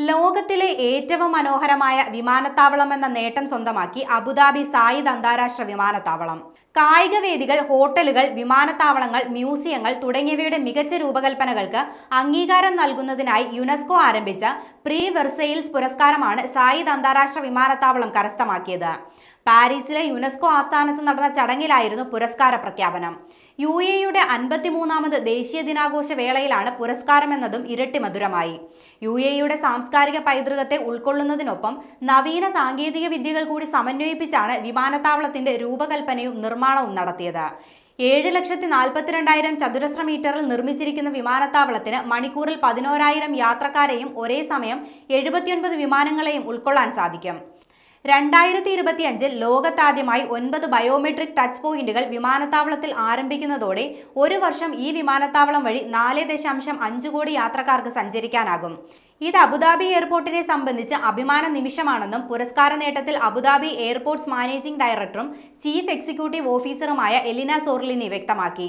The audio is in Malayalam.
ലോകത്തിലെ ഏറ്റവും മനോഹരമായ വിമാനത്താവളം എന്ന നേട്ടം സ്വന്തമാക്കി അബുദാബി സായിദ് അന്താരാഷ്ട്ര വിമാനത്താവളം. കായിക വേദികൾ, ഹോട്ടലുകൾ, വിമാനത്താവളങ്ങൾ, മ്യൂസിയങ്ങൾ തുടങ്ങിയവയുടെ മികച്ച രൂപകൽപ്പനകൾക്ക് അംഗീകാരം നൽകുന്നതിനായി യുനെസ്കോ ആരംഭിച്ച പ്രീ വെർസെയിൽസ് പുരസ്കാരമാണ് സായിദ് അന്താരാഷ്ട്ര വിമാനത്താവളം കരസ്ഥമാക്കിയത്. പാരീസിലെ യുനെസ്കോ ആസ്ഥാനത്ത് നടന്ന ചടങ്ങിലായിരുന്നു പുരസ്കാര പ്രഖ്യാപനം. UAEയുടെ 53ാമത് ദേശീയ ദിനാഘോഷ വേളയിലാണ് പുരസ്കാരമെന്നതും ഇരട്ടി മധുരമായി. UAEയുടെ സാംസ്കാരിക പൈതൃകത്തെ ഉൾക്കൊള്ളുന്നതിനൊപ്പം നവീന സാങ്കേതിക വിദ്യകൾ കൂടി സമന്വയിപ്പിച്ചാണ് വിമാനത്താവളത്തിന്റെ രൂപകൽപ്പനയും നിർമ്മാണവും നടത്തിയത്. 7,42,000 ചതുരശ്ര മീറ്ററിൽ നിർമ്മിച്ചിരിക്കുന്ന വിമാനത്താവളത്തിന് മണിക്കൂറിൽ 11,000 യാത്രക്കാരെയും ഒരേ സമയം 79 വിമാനങ്ങളെയും ഉൾക്കൊള്ളാൻ സാധിക്കും. 2025 ലോകത്താദ്യമായി 9 ബയോമെട്രിക് ടച്ച് പോയിന്റുകൾ വിമാനത്താവളത്തിൽ ആരംഭിക്കുന്നതോടെ ഒരു വർഷം ഈ വിമാനത്താവളം വഴി 4.5 കോടി യാത്രക്കാർക്ക് സഞ്ചരിക്കാനാകും. ഇത് അബുദാബി എയർപോർട്ടിനെ സംബന്ധിച്ച് അഭിമാന നിമിഷമാണെന്നും പുരസ്കാര നേട്ടത്തിൽ അബുദാബി എയർപോർട്ട്സ് മാനേജിംഗ് ഡയറക്ടറും ചീഫ് എക്സിക്യൂട്ടീവ് ഓഫീസറുമായ എലിന സോർലിനി വ്യക്തമാക്കി.